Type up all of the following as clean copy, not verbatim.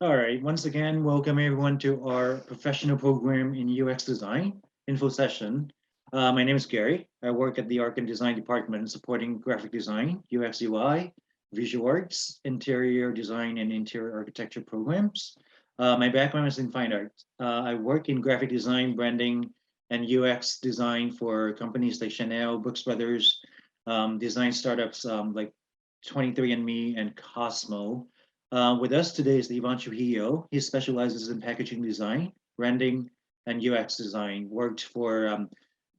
All right, once again, welcome everyone to our professional program in UX design info session. My name is Gary. I work at the Art and Design department supporting graphic design, UX UI, visual arts, interior design, and interior architecture programs. My background is in fine art. I work in graphic design, branding, and UX design for companies like Chanel, Brooks Brothers, design startups like 23andMe and Cosmo. With us today is Ivan Trujillo. He specializes in packaging design, branding, and UX design. Worked for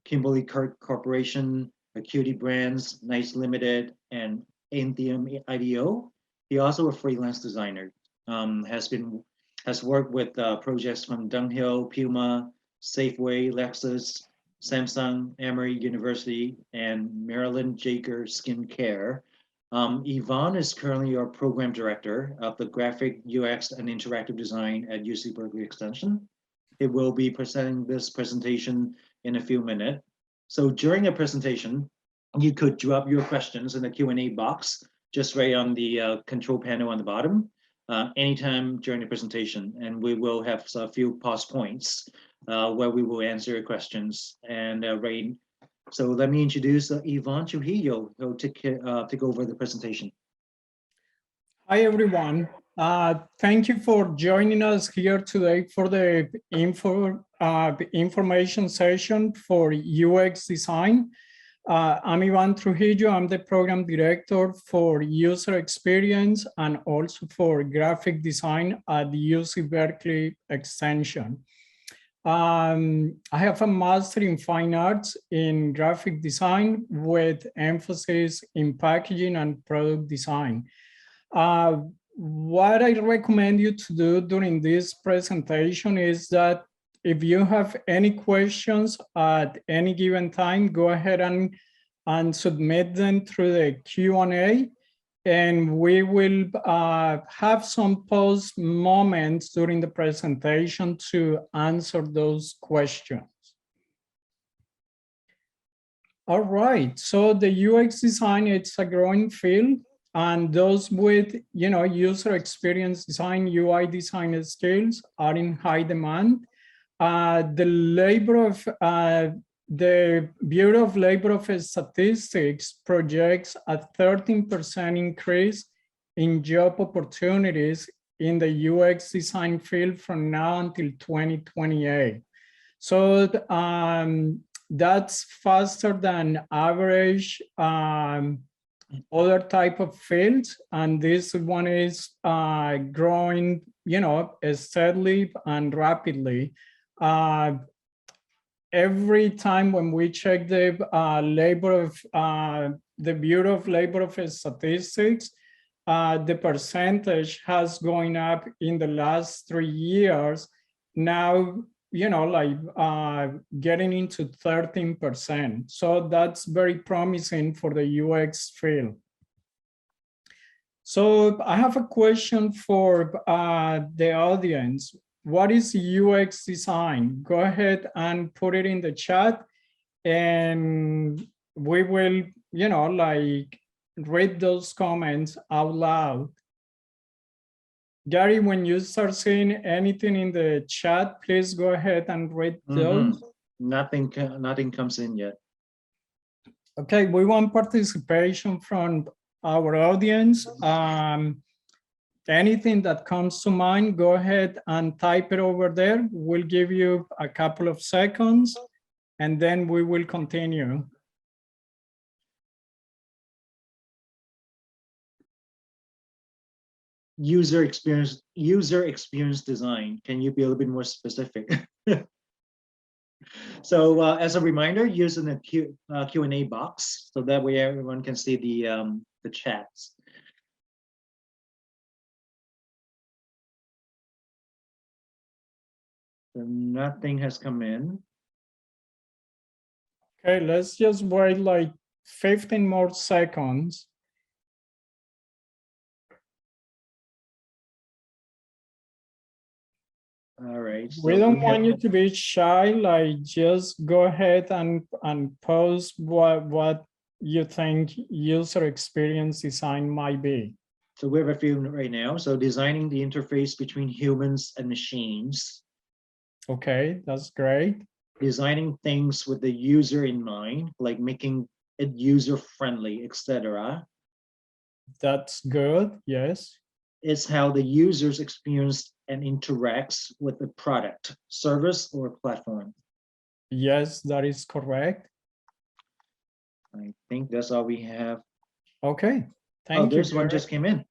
Kimberly Kirk Corporation, Acuity Brands, Nice Limited, and Anthem IDO. He also a freelance designer. Has worked with projects from Dunghill, Puma, Safeway, Lexus, Samsung, Emory University, and Maryland Jaker Skincare. Yvonne is currently our program director of the graphic UX and interactive design at UC Berkeley Extension. It will be presenting this presentation in a few minutes. So during a presentation, you could drop your questions in the Q&A box, just right on the control panel on the bottom, anytime during the presentation. And we will have a few pause points where we will answer your questions. And so let me introduce Ivan Trujillo, who'll take over the presentation. Hi, everyone. Thank you for joining us here today for the information session for UX design. I'm Ivan Trujillo. I'm the program director for user experience and also for graphic design at the UC Berkeley Extension. I have a master in fine arts in graphic design with emphasis in packaging and product design. What I recommend you to do during this presentation is that if you have any questions at any given time, go ahead and submit them through the Q&A. And we will have some pause moments during the presentation to answer those questions. All right, so the UX design, it's a growing field, and those with user experience design, UI design skills are in high demand. The Bureau of Labor Statistics projects a 13% increase in job opportunities in the UX design field from now until 2028. So that's faster than average other type of fields, and this one is growing, steadily and rapidly. Every time when we check the the Bureau of Labor Statistics, the percentage has gone up in the last 3 years. Now, getting into 13%. So that's very promising for the UX field. So I have a question for the audience. What is UX design? Go ahead and put it in the chat, and we will, read those comments out loud. Gary, when you start seeing anything in the chat, please go ahead and read those. Nothing comes in yet. Okay, we want participation from our audience. Anything that comes to mind, go ahead and type it over there. We'll give you a couple of seconds, and then we will continue. User experience design. Can you be a little bit more specific? So as a reminder, using the Q&A box, so that way everyone can see the chats. So nothing has come in. Okay, let's just wait like 15 more seconds. All right. So we don't want you to be shy, like just go ahead and post what you think user experience design might be. So we have a few right now. So designing the interface between humans and machines. Okay, that's great. Designing things with the user in mind, like making it user-friendly, etc. That's good, yes. Is how the users experience and interacts with the product, service, or platform. Yes, that is correct. I think that's all we have. Okay, thank you. There's one Gary. just came in.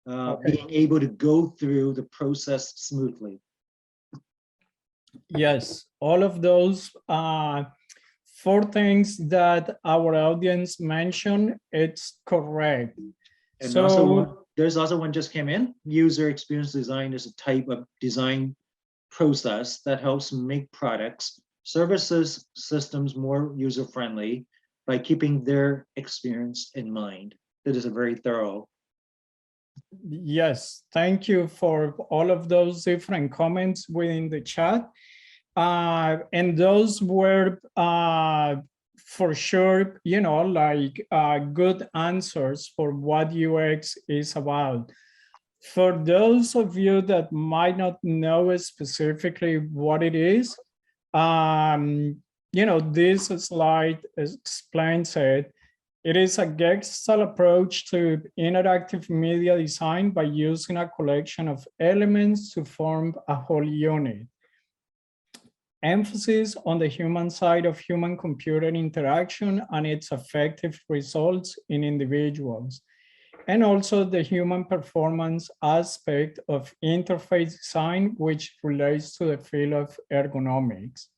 Okay. Being able to go through the process smoothly. Yes, all of those four things that our audience mentioned, it's correct. And So also there's also one just came in. User experience design is a type of design process that helps make products, services, systems more user-friendly by keeping their experience in mind. That is a very thorough. yes, thank you for all of those different comments within the chat. And those were for sure, you know, like good answers for what UX is about. For those of you that might not know specifically what it is, you know, this slide explains it. It is a Gestalt approach to interactive media design by using a collection of elements to form a whole unit. Emphasis on the human side of human-computer interaction and its effective results in individuals, and also the human performance aspect of interface design, which relates to the field of ergonomics.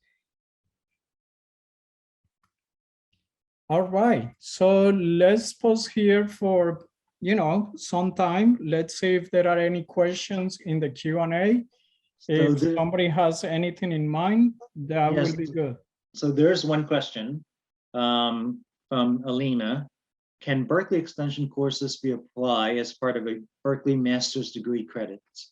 All right, so let's pause here for, you know, some time. Let's see if there are any questions in the Q&A. If somebody has anything in mind, that will be good. So there's one question from Alina. Can Berkeley extension courses be applied as part of a Berkeley master's degree credits?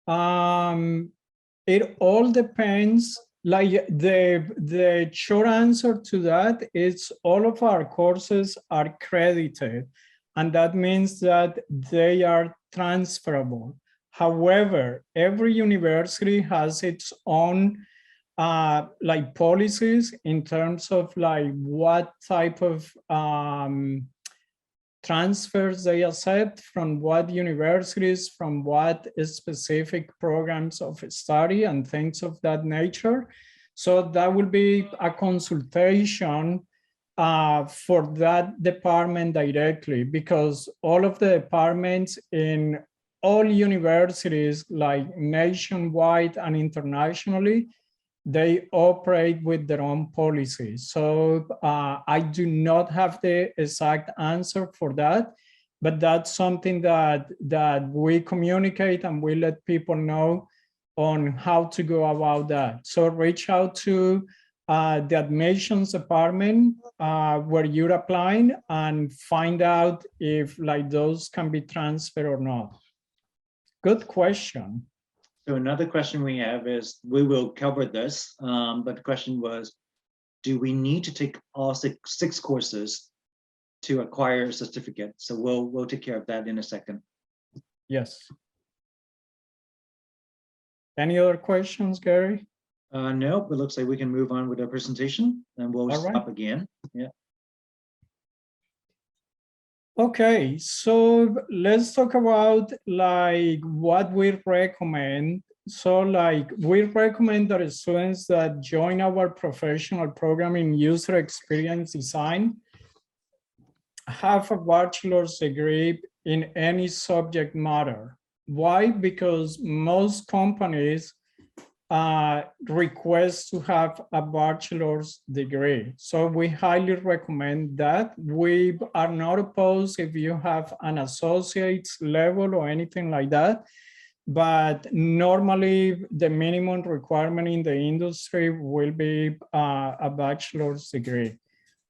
It all depends. Like the short answer to that is all of our courses are credited, and that means that they are transferable. However, every university has its own like policies in terms of like what type of transfers they accept from what universities, from what specific programs of study and things of that nature. So that will be a consultation for that department directly, because all of the departments in all universities, like nationwide and internationally, they operate with their own policies. So I do not have the exact answer for that, but that's something that we communicate and we let people know on how to go about that. So reach out to the admissions department where you're applying and find out if like those can be transferred or not. Good question. So another question we have is, we will cover this, but the question was, do we need to take all six courses to acquire a certificate? So we'll take care of that in a second. Yes. Any other questions, Gary? No, it looks like we can move on with our presentation and we'll stop again. Yeah. Okay, so let's talk about like what we recommend. So like we recommend that students that join our professional program in user experience design have a bachelor's degree in any subject matter. Why? Because most companies request to have a bachelor's degree. So we highly recommend that. We are not opposed if you have an associate's level or anything like that, but normally the minimum requirement in the industry will be a bachelor's degree.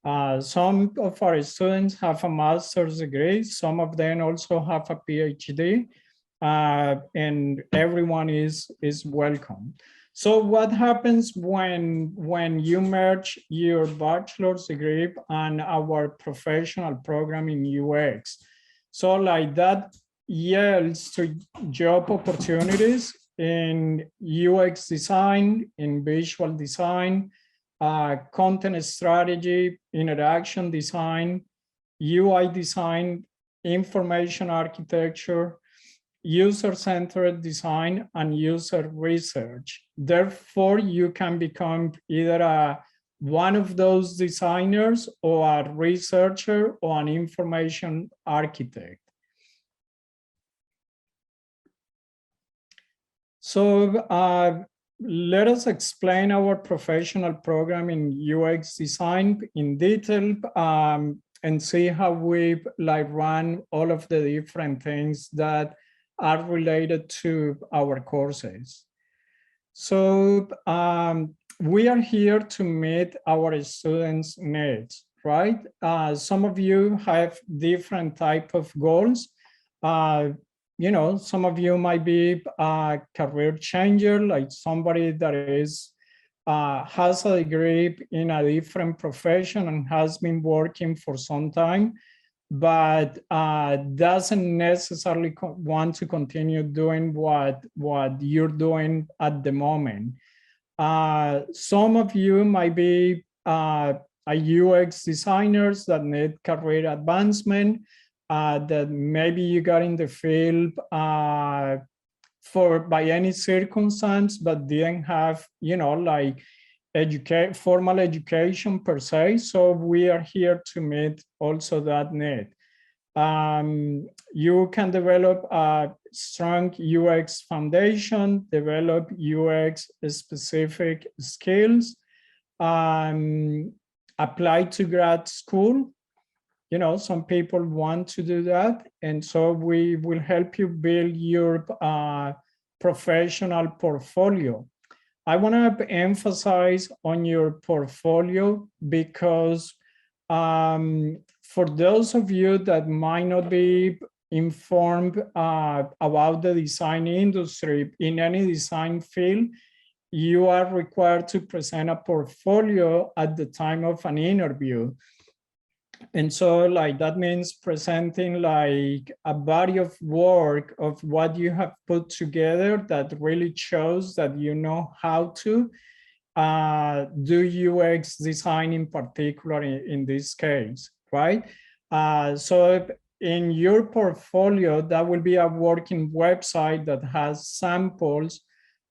Some of our students have a master's degree. Some of them also have a PhD. And everyone is welcome. So what happens when you merge your bachelor's degree and our professional program in UX? So like that yields to job opportunities in UX design, in visual design, content strategy, interaction design, UI design, information architecture, user-centered design, and user research. Therefore, you can become either one of those designers or a researcher or an information architect. So let us explain our professional program in UX design in detail and see how we run all of the different things that are related to our courses. So we are here to meet our students' needs, right? Some of you have different type of goals. You know, some of you might be a career changer, like somebody that is has a degree in a different profession and has been working for some time, but doesn't necessarily want to continue doing what you're doing at the moment. Some of you might be a UX designers that need career advancement, that maybe you got in the field for by any circumstance, but didn't have, you know, like formal education per se. So we are here to meet also that need. You can develop a strong UX foundation, develop UX specific skills, apply to grad school. You know, some people want to do that. And so we will help you build your professional portfolio. I want to emphasize on your portfolio because for those of you that might not be informed about the design industry in any design field, you are required to present a portfolio at the time of an interview. And so like that means presenting like a body of work of what you have put together that really shows that you know how to do UX design in particular in this case, right? So in your portfolio, that will be a working website that has samples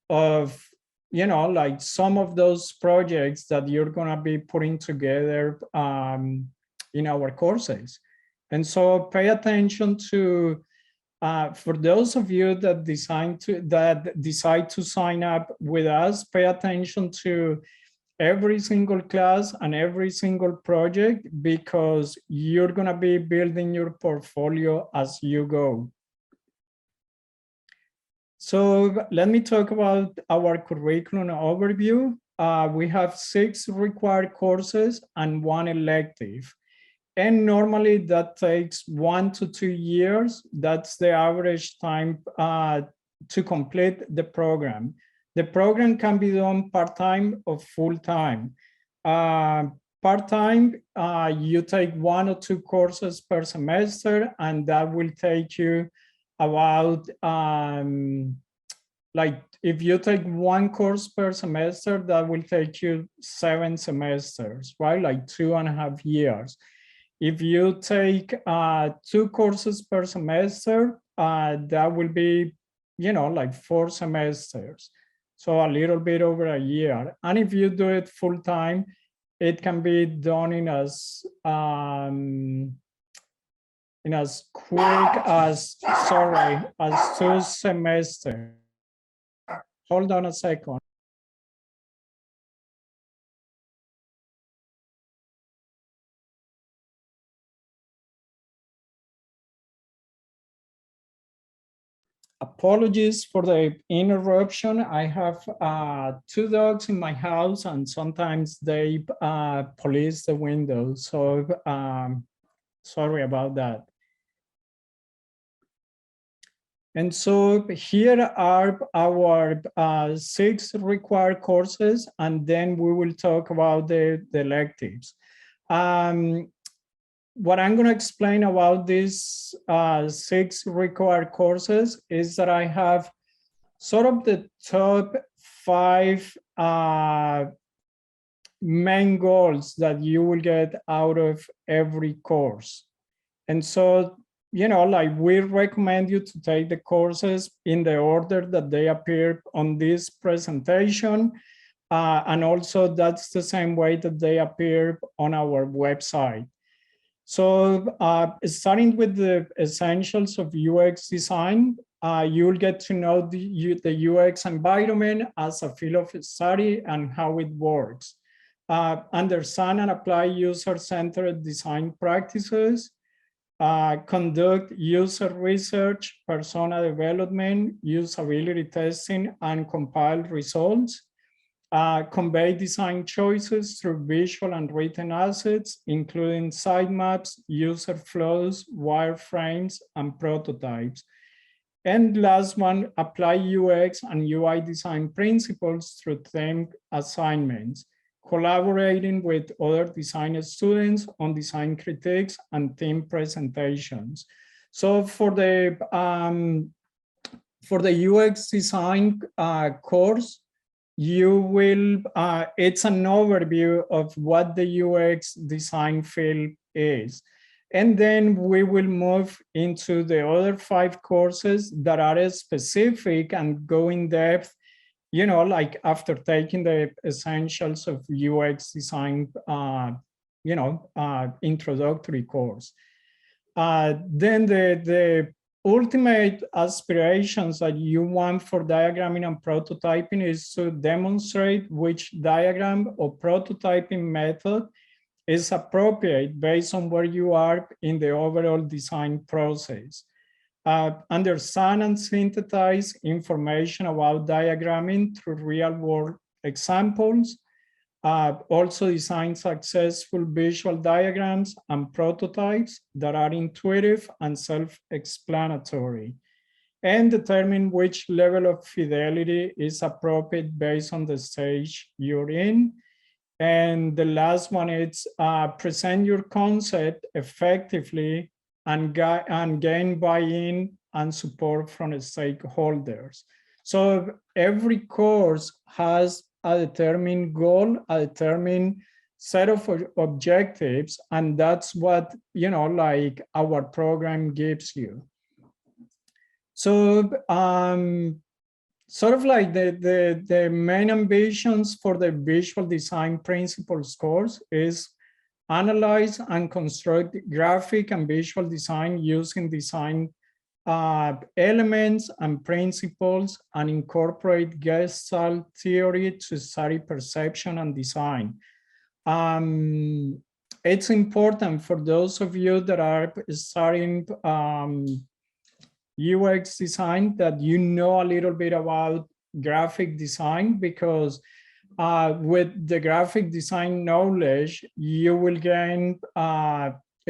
of, you know, like some of those projects that you're gonna be putting together in our courses. And so pay attention to, for those of you that decide to sign up with us, pay attention to every single class and every single project, because you're gonna be building your portfolio as you go. So let me talk about our curriculum overview. We have 6 required courses and 1 elective. And normally that takes 1 to 2 years. That's the average time to complete the program. The program can be done part-time or full-time. Part-time, you take 1 or 2 courses per semester, and that will take you about, like if you take 1 course per semester, that will take you 7 semesters, right? Like 2.5 years. If you take 2 courses per semester, that will be, you know, like 4 semesters. So a little bit over a year. And if you do it full time, it can be done in as quick as, as 2 semesters. Hold on a second. Apologies for the interruption. I have 2 dogs in my house, and sometimes they police the window. So sorry about that. And so here are our 6 required courses, and then we will talk about the electives. what I'm going to explain about these 6 required courses is that I have sort of the top 5 main goals that you will get out of every course. And so, you know, like we recommend you to take the courses in the order that they appear on this presentation. And also that's the same way that they appear on our website. So starting with the essentials of UX design, you'll get to know the UX environment as a field of study and how it works. Understand and apply user-centered design practices, conduct user research, persona development, usability testing, and compile results. Convey design choices through visual and written assets, including sitemaps, user flows, wireframes, and prototypes. And last one, apply UX and UI design principles through themed assignments, collaborating with other design students on design critiques and theme presentations. So for the UX design course, you will, it's an overview of what the UX design field is. And then we will move into the other 5 courses that are specific and go in depth, you know, like after taking the essentials of UX design, you know, introductory course. Then the ultimate aspirations that you want for diagramming and prototyping is to demonstrate which diagram or prototyping method is appropriate based on where you are in the overall design process. Understand and synthesize information about diagramming through real-world examples. Also design successful visual diagrams and prototypes that are intuitive and self-explanatory, and determine which level of fidelity is appropriate based on the stage you're in. And the last one is present your concept effectively and gain buy-in and support from the stakeholders. So every course has a determined goal, a determined set of objectives, and that's what, you know, like our program gives you. So sort of like the main ambitions for the visual design principles course is analyze and construct graphic and visual design using design elements and principles, and incorporate Gestalt theory to study perception and design. It's important for those of you that are studying UX design that you know a little bit about graphic design, because with the graphic design knowledge, you will gain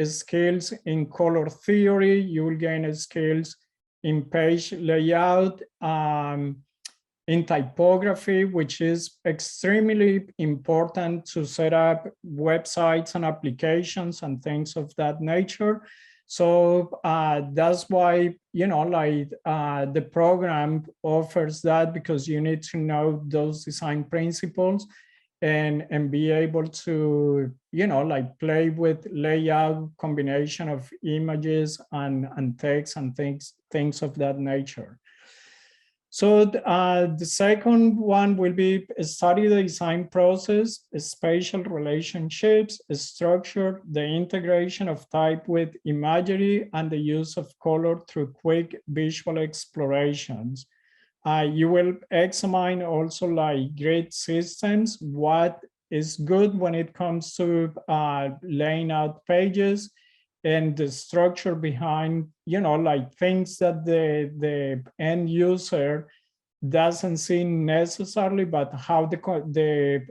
skills in color theory, you will gain skills in page layout, in typography, which is extremely important to set up websites and applications and things of that nature. So that's why, you know, like the program offers that, because you need to know those design principles and be able to, you know, like play with layout, combination of images and text and things of that nature. So the second one will be study the design process, spatial relationships, structure, the integration of type with imagery, and the use of color through quick visual explorations. You will examine also like grid systems, what is good when it comes to laying out pages, and the structure behind, you know, like things that the end user doesn't see necessarily, but how the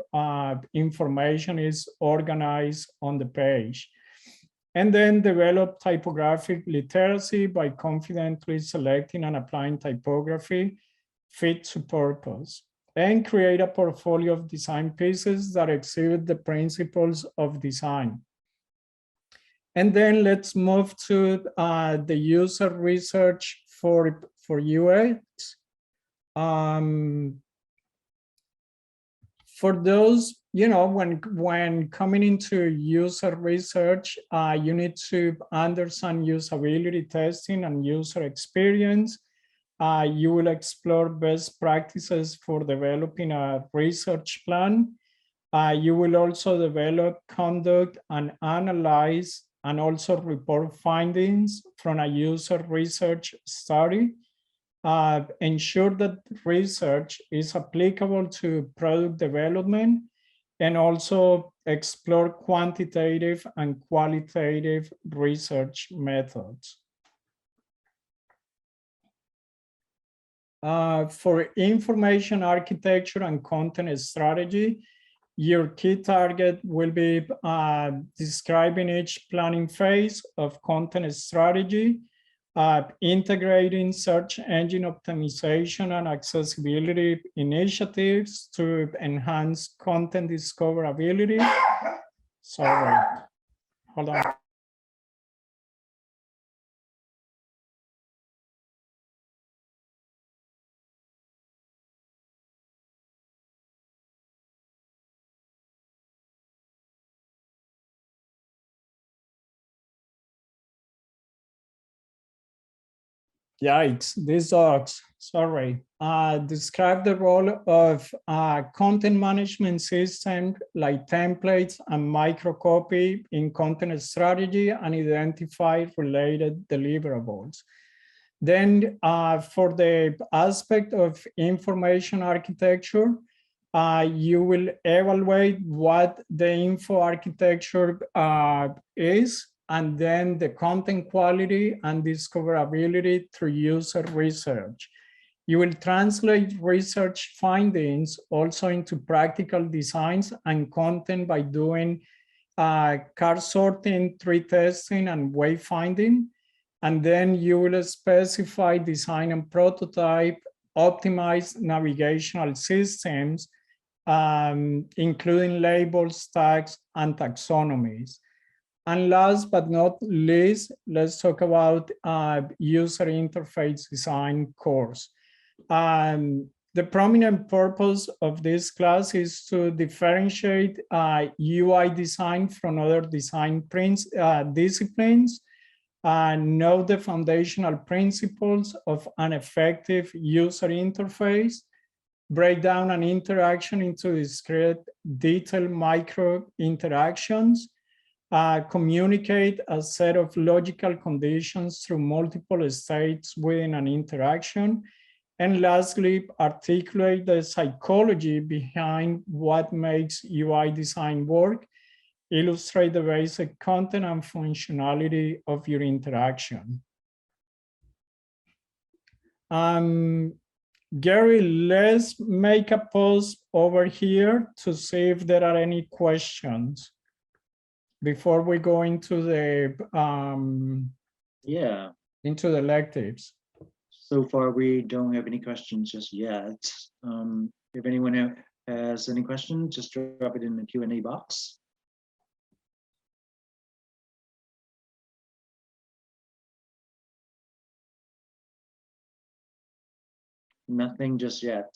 information is organized on the page. And then develop typographic literacy by confidently selecting and applying typography fit to purpose, and create a portfolio of design pieces that exhibit the principles of design. And then let's move to the user research for UX. For those, when coming into user research, you need to understand usability testing and user experience. You will explore best practices for developing a research plan. You will also develop, conduct, and analyze, and also report findings from a user research study. Ensure that research is applicable to product development, and also explore quantitative and qualitative research methods. For information architecture and content strategy, your key target will be describing each planning phase of content strategy, integrating search engine optimization and accessibility initiatives to enhance content discoverability. Sorry, hold on. Yikes, these dogs, sorry. Describe the role of content management system like templates and microcopy in content strategy, and identify related deliverables. Then for the aspect of information architecture, you will evaluate what the info architecture is, and then the content quality and discoverability through user research. You will translate research findings also into practical designs and content by doing card sorting, tree testing, and wayfinding. And then you will specify, design, and prototype optimized navigational systems, including labels, tags, and taxonomies. And last but not least, let's talk about user interface design course. The prominent purpose of this class is to differentiate UI design from other design disciplines, know the foundational principles of an effective user interface, break down an interaction into discrete detailed micro interactions, communicate a set of logical conditions through multiple states within an interaction, and lastly, articulate the psychology behind what makes UI design work, illustrate the basic content and functionality of your interaction. Gary, let's make a pause over here to see if there are any questions before we go into the into the electives. So far, we don't have any questions just yet. If anyone has any questions, just drop it in the Q&A box. Nothing just yet.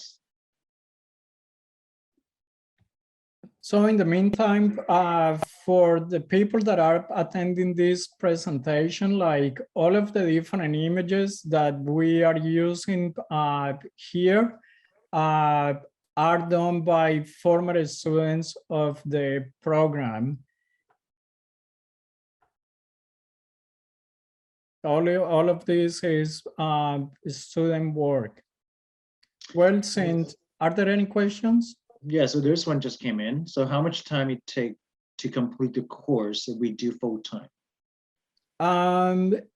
So in the meantime, for the people that are attending this presentation, like all of the different images that we are using here are done by former students of the program. All of this is student work. Well, Saint, are there any questions? Yeah, so this one just came in. So how much time it take to complete the course if we do full time?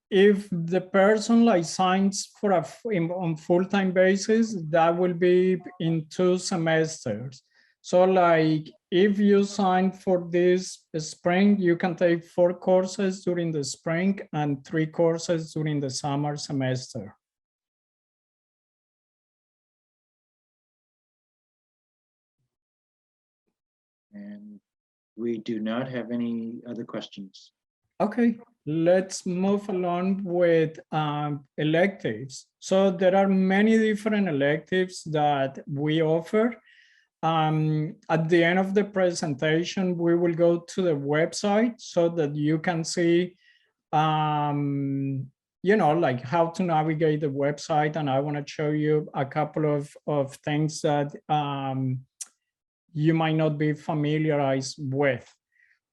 If the person like signs for on full-time basis, that will be in 2 semesters. So like if you sign for this spring, you can take 4 courses during the spring and 3 courses during the summer semester. And we do not have any other questions. Okay, let's move along with electives. So there are many different electives that we offer. At the end of the presentation, we will go to the website so that you can see, you know, like how to navigate the website. And I want to show you a couple of things that you might not be familiarized with.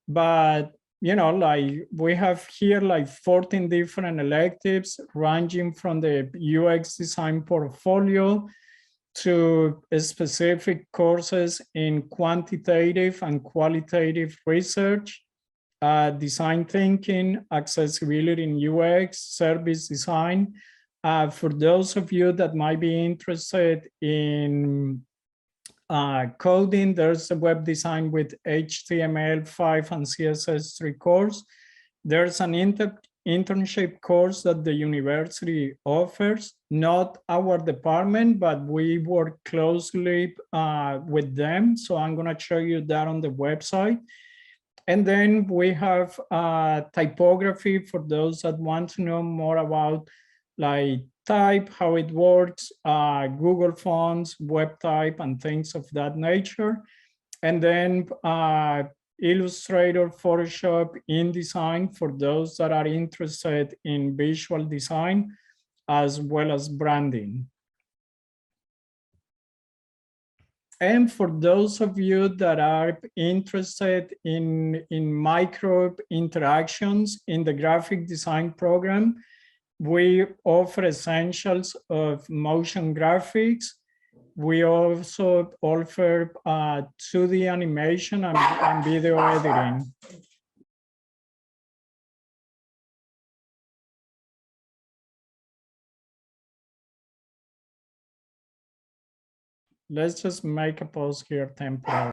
But, you know, like we have here like 14 different electives ranging from the UX design portfolio to specific courses in quantitative and qualitative research, design thinking, accessibility in UX, service design. For those of you that might be interested in coding, there's a web design with HTML5 and CSS3 course. There's an internship course that the university offers, not our department, but we work closely with them. So I'm gonna show you that on the website. And then we have typography for those that want to know more about like type, how it works, Google Fonts, web type, and things of that nature. And then Illustrator, Photoshop, InDesign for those that are interested in visual design, as well as branding. And for those of you that are interested in micro interactions in the graphic design program, we offer essentials of motion graphics. We also offer 2D animation and video editing. Let's just make a pause here temporarily.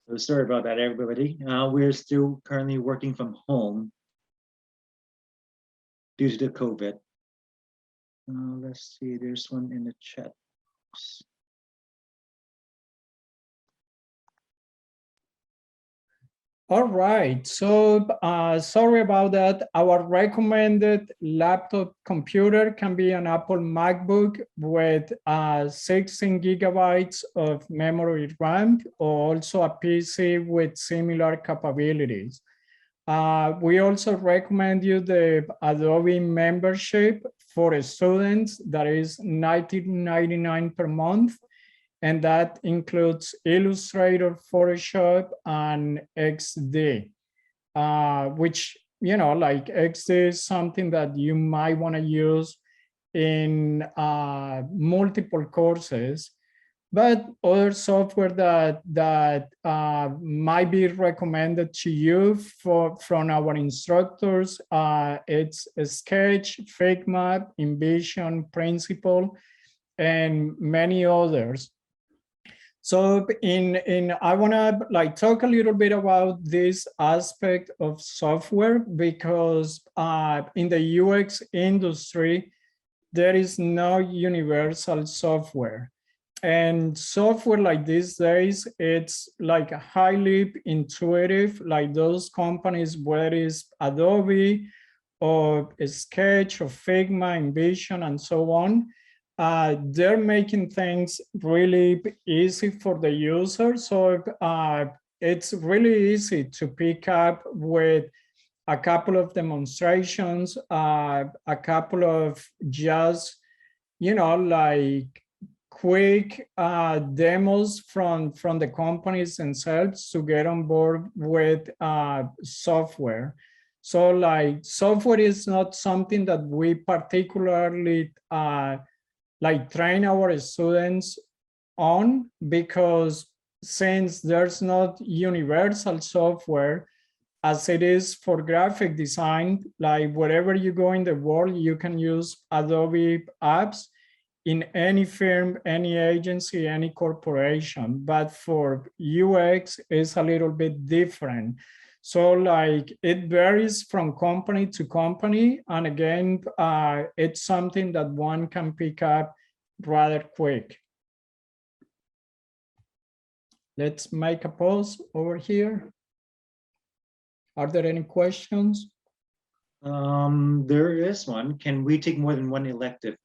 So sorry about that, everybody. We're still currently working from home due to the COVID. Let's see, there's one in the chat. All right, so sorry about that. Our recommended laptop computer can be an Apple MacBook with 16 gigabytes of memory RAM, or also a PC with similar capabilities. We also recommend you the Adobe membership for students that is $19.99 per month. And that includes Illustrator, Photoshop, and XD, which, you know, like XD is something that you might want to use in multiple courses. But other software that might be recommended to you from our instructors, it's Sketch, Figma, InVision, Principle, and many others. So I want to like talk a little bit about this aspect of software, because in the UX industry, there is no universal software. And software like these days, it's like highly intuitive, like those companies, whether it's Adobe or Sketch or Figma, InVision, and so on. They're making things really easy for the user. So it's really easy to pick up with a couple of demonstrations, a couple of just, you know, like quick demos from the companies themselves to get on board with software. So like software is not something that we particularly like train our students on, because since there's not universal software as it is for graphic design, like wherever you go in the world, you can use Adobe apps in any firm, any agency, any corporation. But for UX, it's a little bit different. So like it varies from company to company. And again, it's something that one can pick up rather quick. Let's make a pause over here. Are there any questions? There is one. Can we take more than one elective?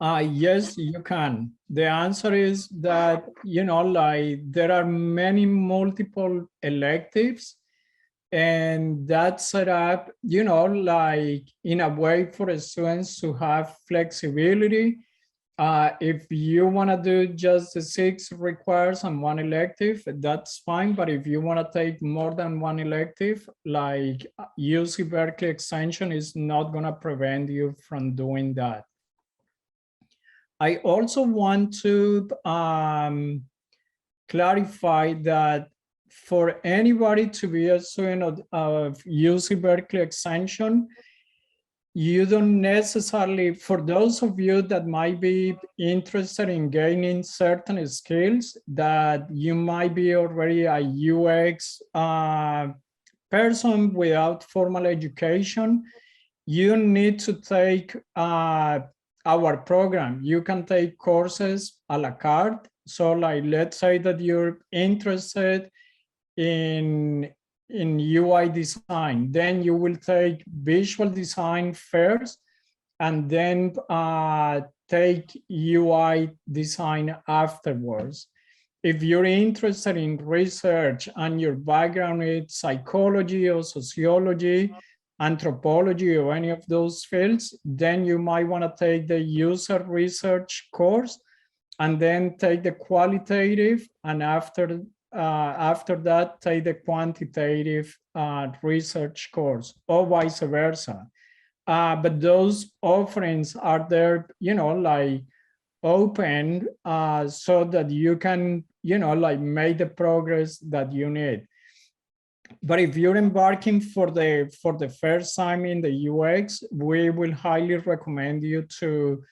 Yes, you can. The answer is that, like there are many multiple electives, and that's set up, like in a way for the students to have flexibility. If you want to do just the 6 requires and 1 elective, that's fine. But if you want to take more than 1 elective, like UC Berkeley extension is not going to prevent you from doing that. I also want to clarify that for anybody to be a student of UC Berkeley extension, you don't necessarily, for those of you that might be interested in gaining certain skills that you might be already a UX person without formal education, you need to take our program. You can take courses a la carte. So like, let's say that you're interested in UI design, then you will take visual design first, and then take UI design afterwards. If you're interested in research and your background is psychology or sociology, anthropology, or any of those fields, then you might want to take the user research course and then take the qualitative, and after that, take the quantitative research course, or vice versa. But those offerings are there, like open, so that you can, like make the progress that you need. But if you're embarking for the first time in the UX, we will highly recommend you to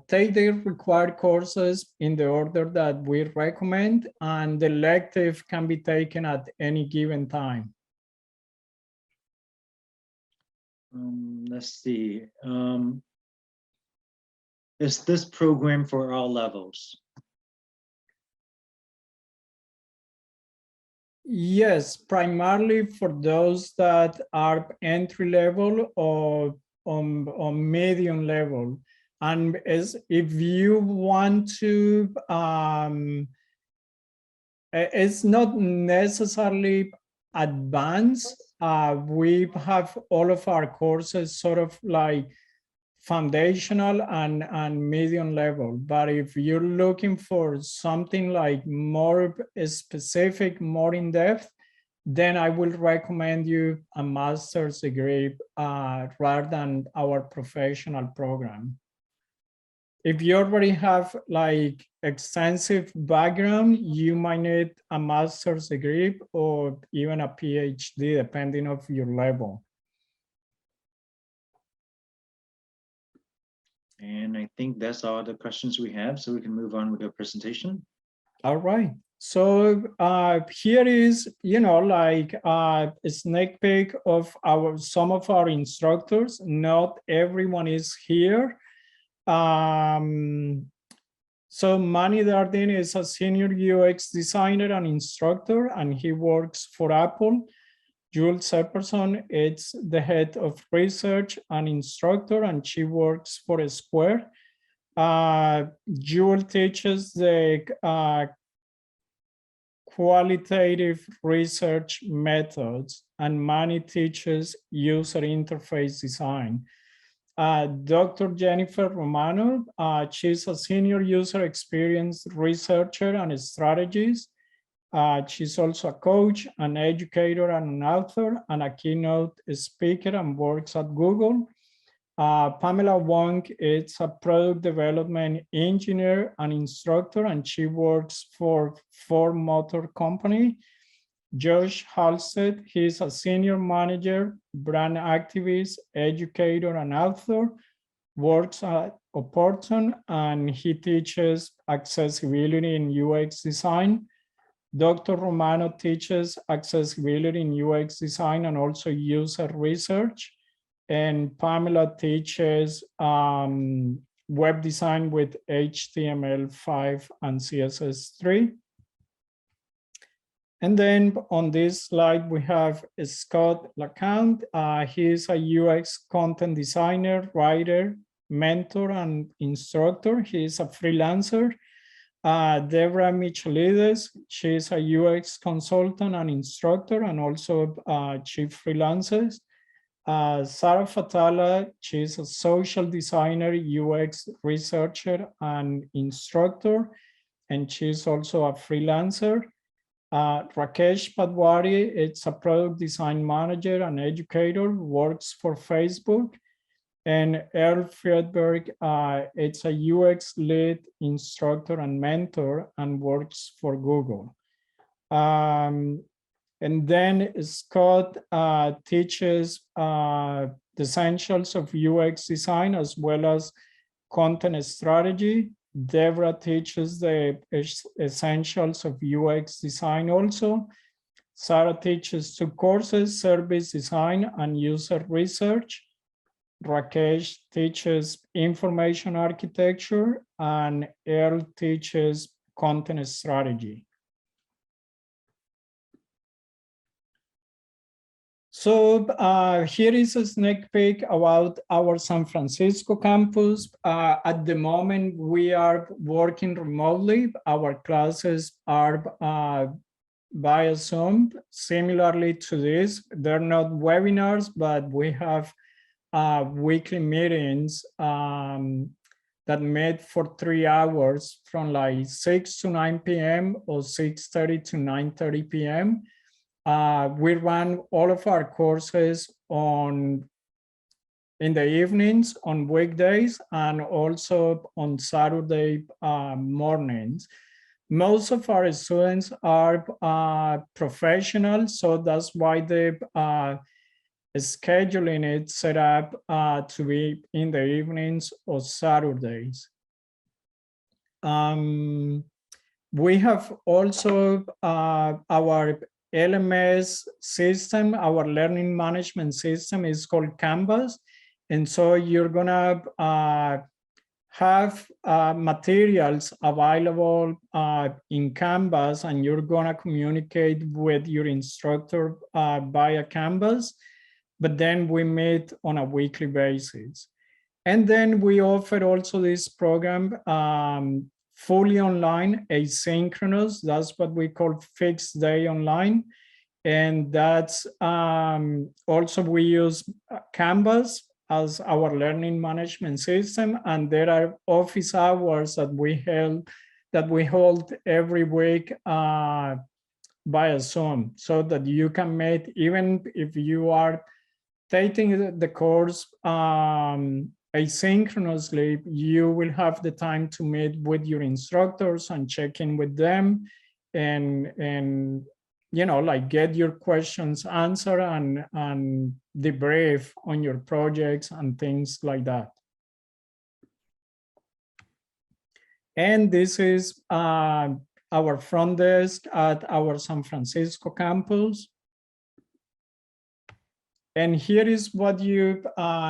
take the required courses in the order that we recommend, and the elective can be taken at any given time. Let's see. Is this program for all levels? Yes, primarily for those that are entry level or on medium level. And if you want to, it's not necessarily advanced. We have all of our courses sort of like foundational and medium level. But if you're looking for something like more specific, more in depth, then I will recommend you a master's degree rather than our professional program. If you already have like extensive background, you might need a master's degree or even a PhD, depending on your level. And I think that's all the questions we have, so we can move on with the presentation. All right. So here is, like a sneak peek of some of our instructors. Not everyone is here. So Manny Dardin is a senior UX designer and instructor, and he works for Apple. Jules Epperson is the head of research and instructor, and she works for Square. Jules teaches the qualitative research methods, and Manny teaches user interface design. Dr. Jennifer Romano, she's a senior user experience researcher and strategist. She's also a coach, an educator, and an author, and a keynote speaker, and works at Google. Pamela Wong is a product development engineer and instructor, and she works for Ford Motor Company. Josh Halstead, he's a senior manager, brand activist, educator, and author, works at Opportun, and he teaches accessibility in UX design. Dr. Romano teaches accessibility in UX design and also user research. And Pamela teaches web design with HTML5 and CSS3. And then on this slide, we have Scott LeCount. He is a UX content designer, writer, mentor, and instructor. He is a freelancer. Deborah Michelides, she is a UX consultant and instructor, and also chief freelancer. Sarah Fatala, she's a social designer, UX researcher, and instructor, and she's also a freelancer. Rakesh Padwari, it's a product design manager and educator, works for Facebook. And Earl Friedberg, it's a UX lead instructor and mentor and works for Google. And then Scott teaches the essentials of UX design as well as content strategy. Deborah teaches the essentials of UX design also. Sarah teaches 2 courses, service design and user research. Rakesh teaches information architecture, and Earl teaches content strategy. So here is a sneak peek about our San Francisco campus. At the moment, we are working remotely. Our classes are via Zoom. Similarly to this, they're not webinars, but we have weekly meetings that meet for 3 hours from like 6 to 9 p.m. or 6:30 to 9:30 p.m. We run all of our courses in the evenings, on weekdays, and also on Saturday mornings. Most of our students are professionals, so that's why the scheduling it set up to be in the evenings or Saturdays. We have also our LMS system, our learning management system is called Canvas. And so you're gonna have materials available in Canvas, and you're gonna communicate with your instructor via Canvas, but then we meet on a weekly basis. And then we offer also this program fully online, asynchronous. That's what we call fixed day online. And that's also we use Canvas as our learning management system. And there are office hours that we hold every week via Zoom, so that you can meet, even if you are taking the course asynchronously, you will have the time to meet with your instructors and check in with them, and you know, like get your questions answered and debrief on your projects and things like that. And this is our front desk at our San Francisco campus. And here is what you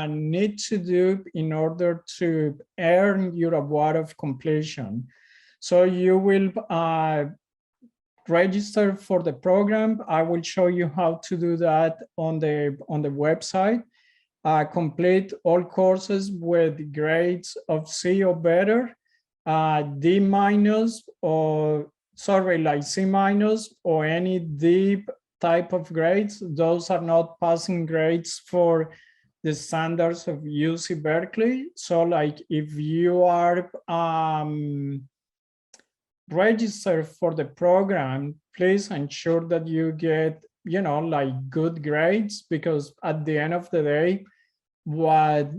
need to do in order to earn your award of completion. So you will register for the program. I will show you how to do that on the website. Complete all courses with grades of C or better, D minus, or sorry, like C minus or any D type of grades. Those are not passing grades for the standards of UC Berkeley. So like if you are registered for the program, please ensure that you get, you know, like good grades, because at the end of the day, what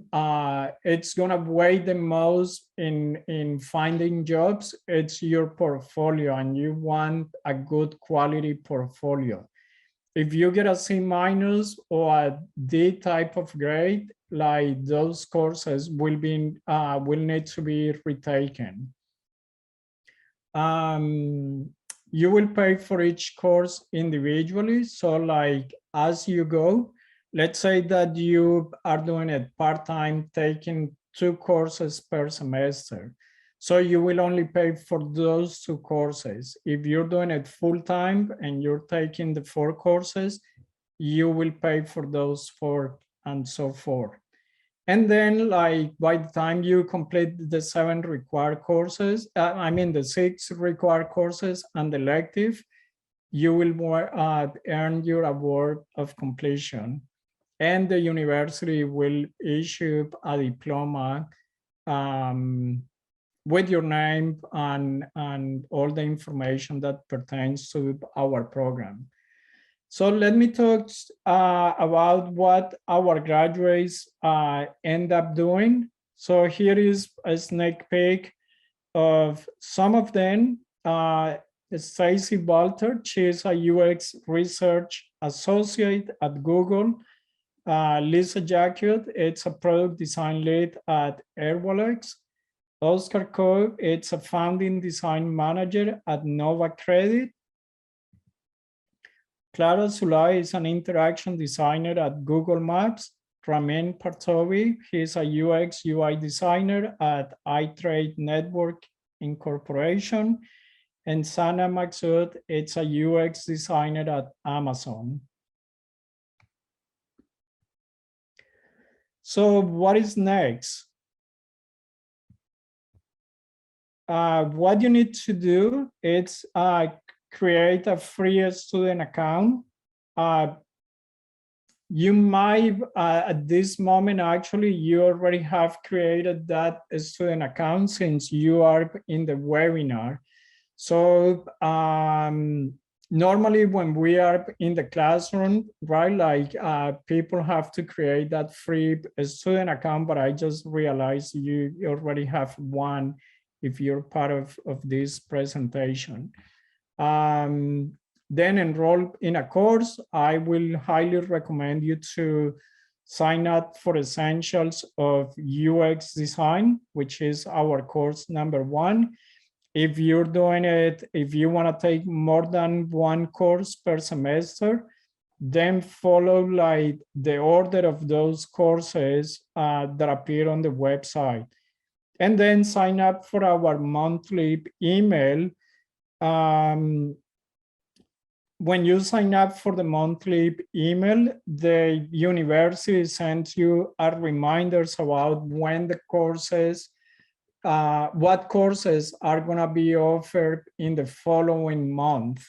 it's gonna weigh the most in finding jobs, it's your portfolio, and you want a good quality portfolio. If you get a C minus or a D type of grade, like those courses will need to be retaken. You will pay for each course individually. So like as you go, let's say that you are doing it part-time, taking 2 courses per semester. So you will only pay for those 2 courses. If you're doing it full time and you're taking the 4 courses, you will pay for those 4 and so forth. And then like by the time you complete the 7 required courses, the 6 required courses and the elective, you will earn your award of completion. And the university will issue a diploma with your name and all the information that pertains to our program. So let me talk about what our graduates end up doing. So here is a sneak peek of some of them. Stacy Walter, she's a UX research associate at Google. Lisa Jacquet, it's a product design lead at Airwallex. Oscar Coe, it's a founding design manager at Nova Credit. Clara Sulai is an interaction designer at Google Maps. Ramin Partovi, he's a UX UI designer at iTrade Network Incorporation. And Sana Maksud, it's a UX designer at Amazon. So what is next? What you need to do is create a free student account. You might, at this moment, actually, you already have created that student account since you are in the webinar. So normally when we are in the classroom, right, like people have to create that free student account, but I just realized you already have one if you're part of this presentation. Then enroll in a course. I will highly recommend you to sign up for Essentials of UX Design, which is our course number 1. If you're doing it, if you want to take more than 1 course per semester, then follow like the order of those courses that appear on the website. And then sign up for our monthly email. When you sign up for the monthly email, the university sends you a reminders about when the courses, what courses are going to be offered in the following month,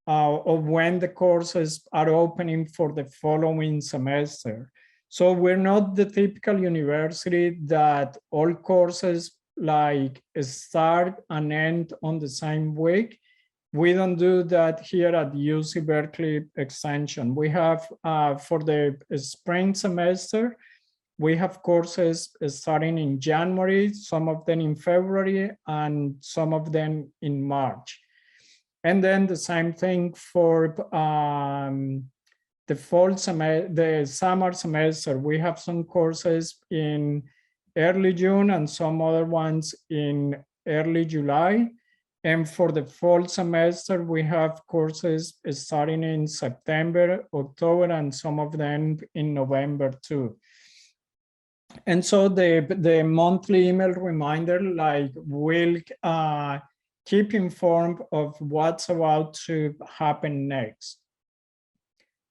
or when the courses are opening for the following semester. So we're not the typical university that all courses like start and end on the same week. We don't do that here at UC Berkeley Extension. We have, for the spring semester, we have courses starting in January, some of them in February, and some of them in March. And then the same thing for the fall semester, the summer semester. We have some courses in early June and some other ones in early July. And for the fall semester, we have courses starting in September, October, and some of them in November too. And so the monthly email reminder like will keep informed of what's about to happen next.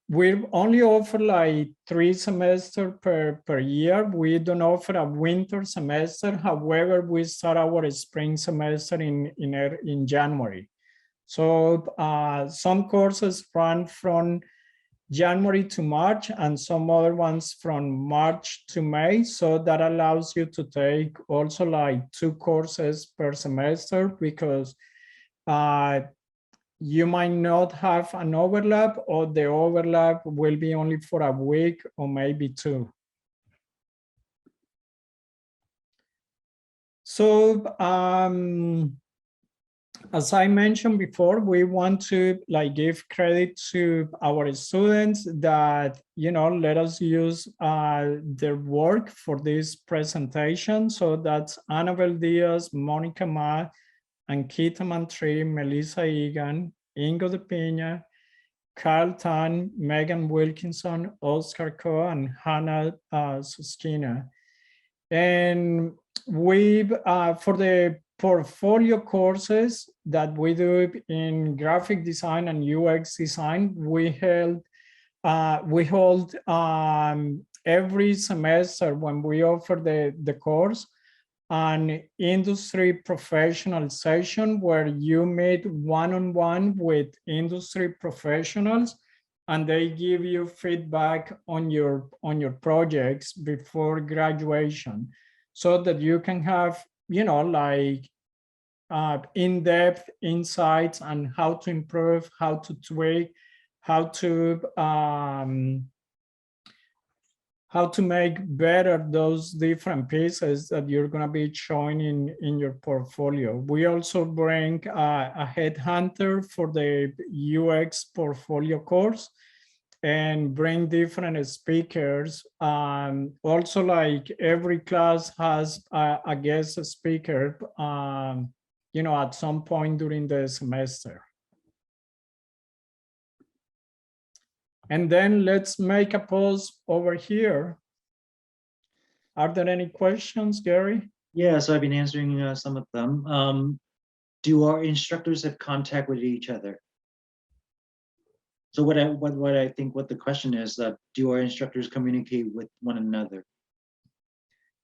We only offer like 3 semesters per year. We don't offer a winter semester. However, we start our spring semester in January. So some courses run from January to March and some other ones from March to May. So that allows you to take also like 2 courses per semester because you might not have an overlap, or the overlap will be only for a week or maybe 2. So as I mentioned before, we want to like give credit to our students that, you know, let us use their work for this presentation. So that's Annabelle Diaz, Monica Ma, Ankita Mantri, Melissa Egan, Ingo de Pina, Carl Tan, Megan Wilkinson, Oscar Coe, and Hannah Suskina. And for the portfolio courses that we do in graphic design and UX design, we hold every semester when we offer the course an industry professional session where you meet one-on-one with industry professionals, and they give you feedback on your projects before graduation, so that you can have, like in-depth insights on how to improve, how to tweak, how to make better those different pieces that you're going to be showing in your portfolio. We also bring a headhunter for the UX portfolio course and bring different speakers. Also, like every class has a guest speaker, at some point during the semester. And then let's make a pause over here. Are there any questions, Gary? Yeah, so I've been answering some of them. Do our instructors have contact with each other? So what I think what the question is, do our instructors communicate with one another?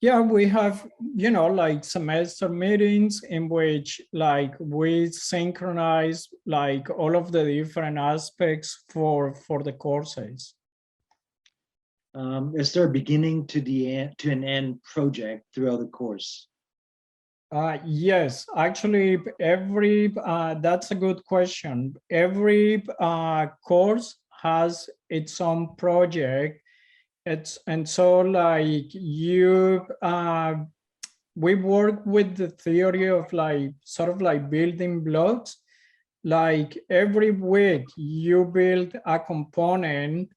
Yeah, we have, like semester meetings in which like we synchronize like all of the different aspects for the courses. Is there a beginning to an end project throughout the course? Yes, actually, that's a good question. Every course has its own project. And so like we work with the theory of like sort of like building blocks. Like every week you build a component,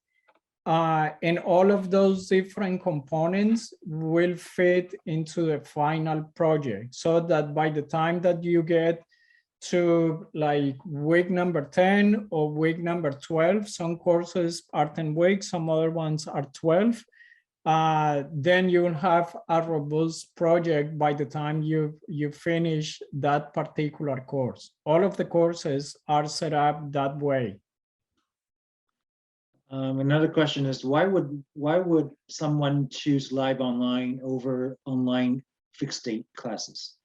and all of those different components will fit into the final project, so that by the time that you get to like week number 10 or week number 12, some courses are 10 weeks, some other ones are 12, then you will have a robust project by the time you finish that particular course. All of the courses are set up that way. Another question is, why would someone choose live online over online fixed date classes?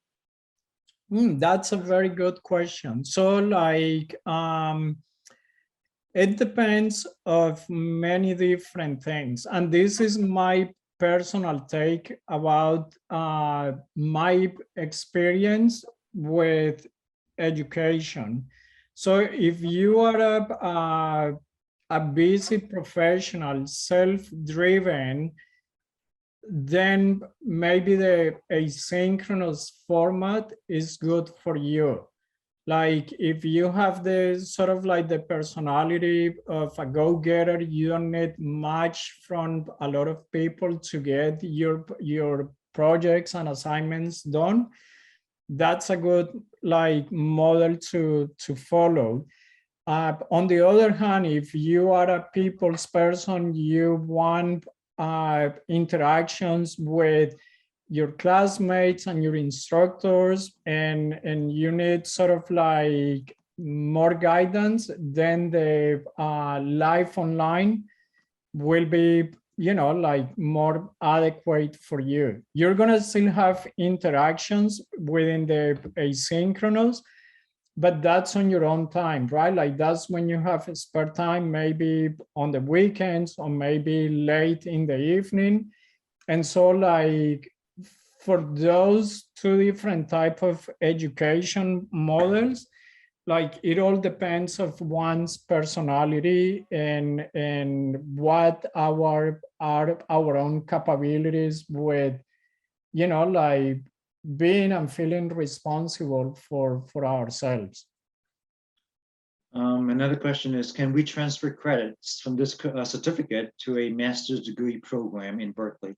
That's a very good question. So like, it depends of many different things. And this is my personal take about my experience with education. So if you are a busy professional, self-driven, then maybe the asynchronous format is good for you. Like if you have the sort of like the personality of a go-getter, you don't need much from a lot of people to get your projects and assignments done. That's a good like model to follow. On the other hand, if you are a people's person, you want interactions with your classmates and your instructors, and you need sort of like more guidance, then the live online will be, like more adequate for you. You're gonna still have interactions within the asynchronous, but that's on your own time, right? Like that's when you have spare time, maybe on the weekends or maybe late in the evening. And so like for those two different type of education models, like it all depends of one's personality and what are our own capabilities with, like being and feeling responsible for ourselves. Another question is, can we transfer credits from this certificate to a master's degree program in Berkeley?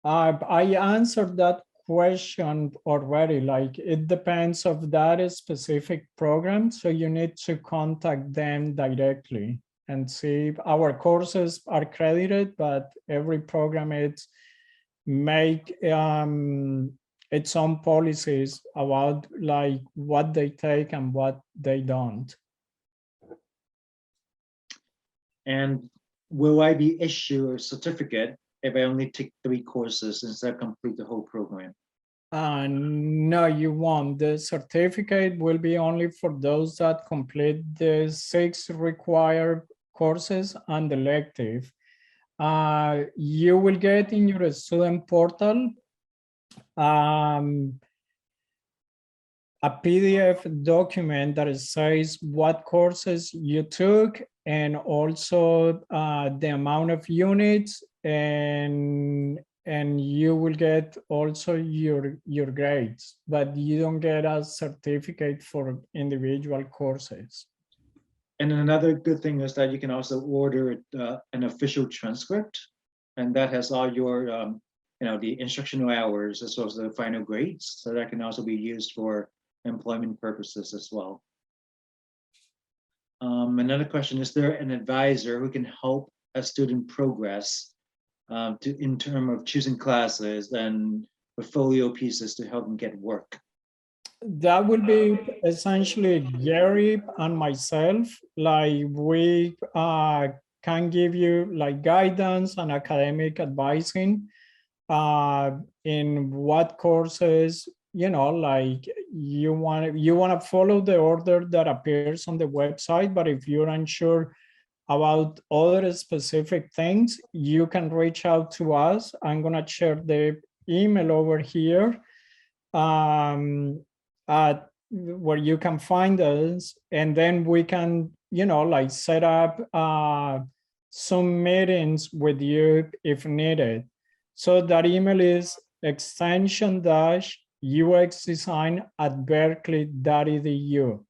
I answered that question already. Like it depends of that specific program, so you need to contact them directly and see. Our courses are credited, but every program is make its own policies about like what they take and what they don't. And will I be issued a certificate if I only take 3 courses instead of complete the whole program? No, you won't. The certificate will be only for those that complete the 6 required courses and elective. You will get in your student portal a PDF document that says what courses you took and also the amount of units, and you will get also your grades, but you don't get a certificate for individual courses. And another good thing is that you can also order an official transcript, and that has all your, the instructional hours as well as the final grades. So that can also be used for employment purposes as well. Another question, is there an advisor who can help a student progress in terms of choosing classes and portfolio pieces to help them get work? That will be essentially Gary and myself. Like we can give you like guidance and academic advising in what courses, like you want to follow the order that appears on the website. But if you're unsure about other specific things, you can reach out to us. I'm gonna share the email over here where you can find us, and then we can, like set up some meetings with you if needed. So that email is extension-uxdesign@berkeley.edu.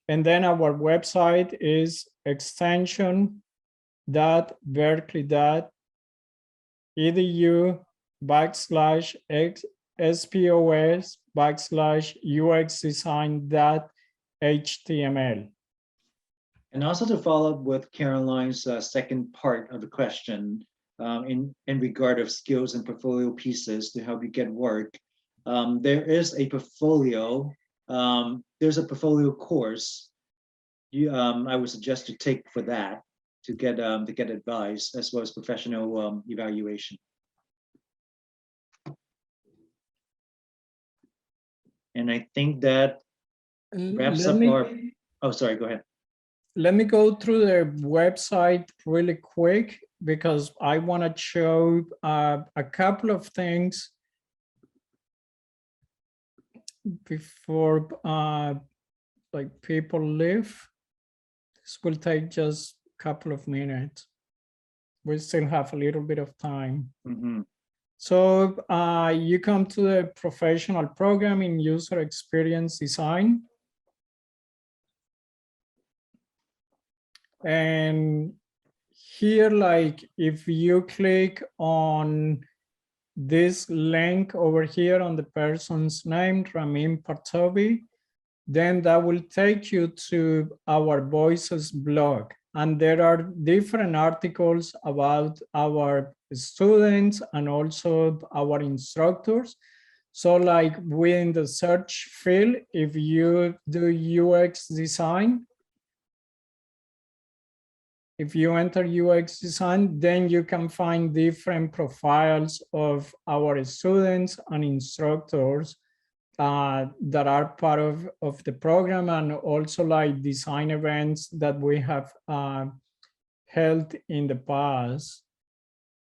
And then our website is extension.berkeley.edu/spos/uxdesign.html. And also to follow up with Caroline's second part of the question, in regard of skills and portfolio pieces to help you get work, there is a portfolio. There's a portfolio course I would suggest to take for that to get advice as well as professional evaluation. And I think that wraps up our. Oh, sorry. Go ahead. Let me go through the website really quick because I want to show a couple of things before like people leave. This will take just a couple of minutes. We still have a little bit of time. Mm-hmm. So you come to the professional program in user experience design. And here, like if you click on this link over here on the person's name, Ramin Partovi, then that will take you to our Voices blog. And there are different articles about our students and also our instructors. So like within the search field, if you do UX design, if you enter UX design, then you can find different profiles of our students and instructors that are part of the program, and also like design events that we have held in the past.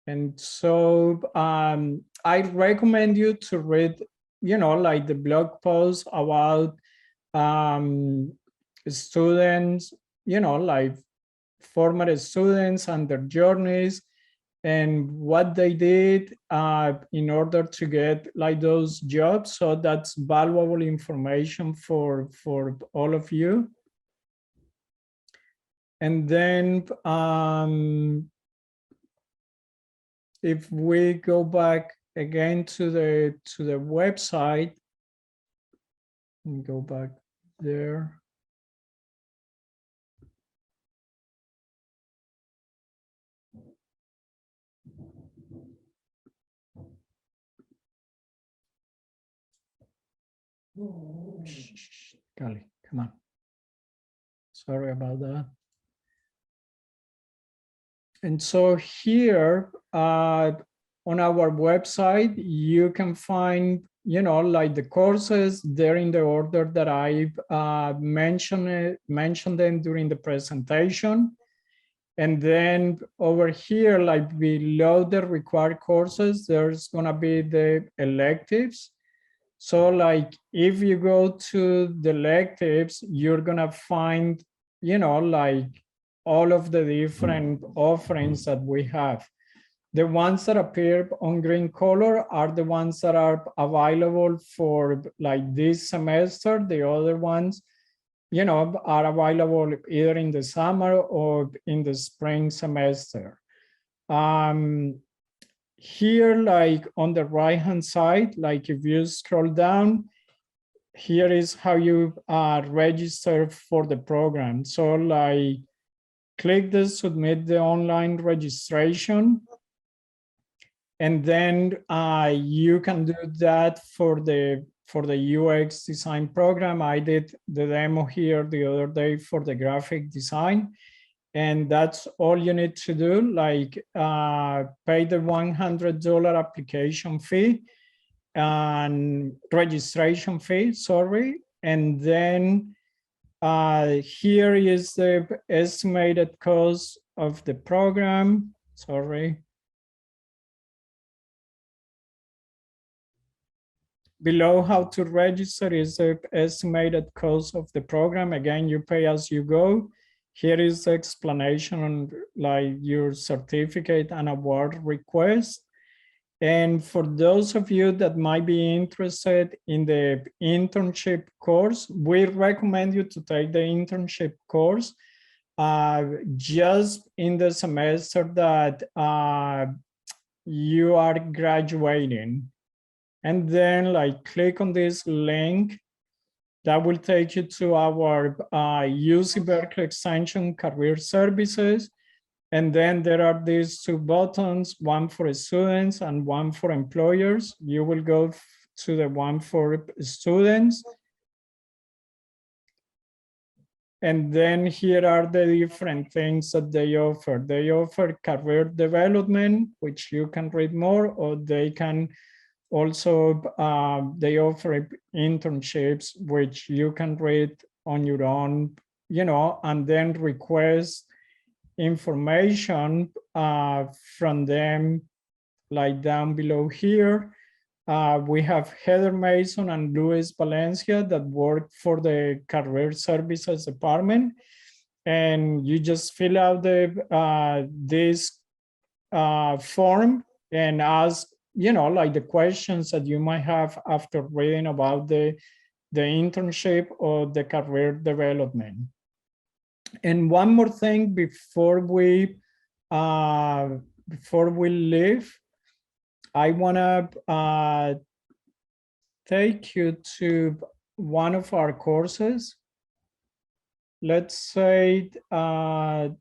And so I recommend you to read, like the blog posts about students, like former students and their journeys and what they did in order to get like those jobs. So that's valuable information for all of you. And then if we go back again to the website, and go back there. Golly, come on. Sorry about that. And so here on our website, you can find, like the courses, they're in the order that I mentioned them during the presentation. And then over here, like below the required courses, there's gonna be the electives. So like if you go to the electives, you're gonna find, like all of the different offerings that we have. The ones that appear on green color are the ones that are available for like this semester. The other ones, are available either in the summer or in the spring semester. Here, like on the right-hand side, like if you scroll down, here is how you register for the program. So like click the submit the online registration. And then you can do that for the UX design program. I did the demo here the other day for the graphic design. And that's all you need to do, like pay the $100 application fee and registration fee, sorry. And then here is the estimated cost of the program, sorry. Below how to register is the estimated cost of the program. Again, you pay as you go. Here is the explanation on like your certificate and award request. And for those of you that might be interested in the internship course, we recommend you to take the internship course just in the semester that you are graduating. And then like click on this link that will take you to our UC Berkeley Extension Career Services. And then there are these two buttons, one for students and one for employers. You will go to the one for students. And then here are the different things that they offer. They offer career development, which you can read more, or they can also, they offer internships, which you can read on your own, and then request information from them, like down below here. We have Heather Mason and Luis Valencia that work for the Career Services Department. And you just fill out this form and ask, like the questions that you might have after reading about the internship or the career development. And one more thing before we leave, I wanna take you to one of our courses. Let's say the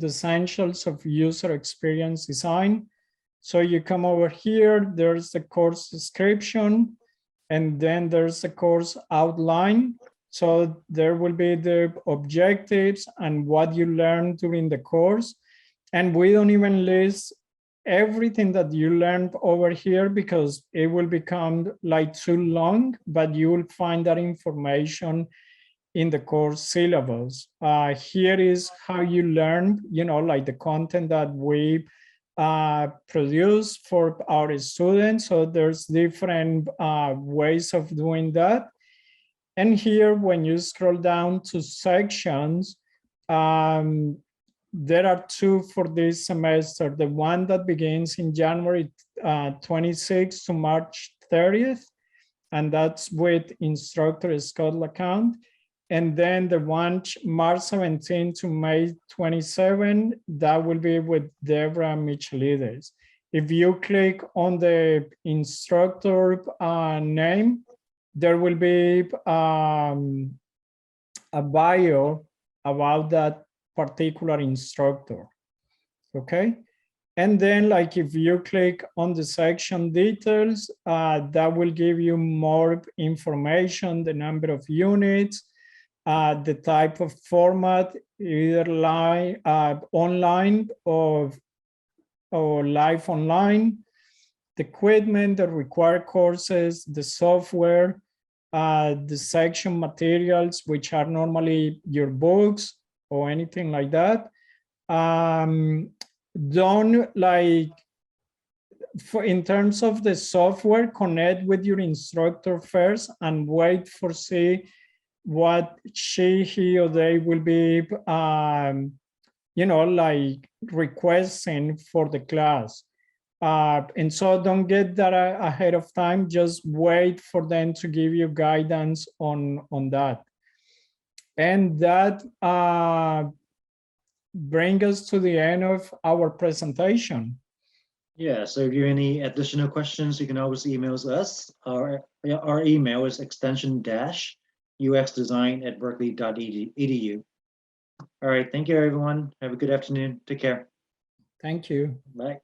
essentials of user experience design. So you come over here, there's the course description, and then there's the course outline. So there will be the objectives and what you learned during the course. And we don't even list everything that you learned over here because it will become like too long, but you will find that information in the course syllabus. Here is how you learn, like the content that we produce for our students. So there's different ways of doing that. And here, when you scroll down to sections, there are two for this semester. The one that begins in January 26th to March 30th, and that's with instructor Scott LeCount. And then the one March 17 to May 27, that will be with Deborah Michelides. If you click on the instructor name, there will be a bio about that particular instructor, okay? And then like if you click on the section details, that will give you more information, the number of units, the type of format, either live, online or live online, the equipment, the required courses, the software, the section materials, which are normally your books or anything like that. Don't like, in terms of the software, connect with your instructor first and wait for see what he or they will be, like requesting for the class. And so don't get that ahead of time, just wait for them to give you guidance on that. And that brings us to the end of our presentation. Yeah, so if you have any additional questions, you can always email us. Our email is extension-uxdesign@berkeley.edu. All right, thank you, everyone. Have a good afternoon. Take care. Thank you. Bye.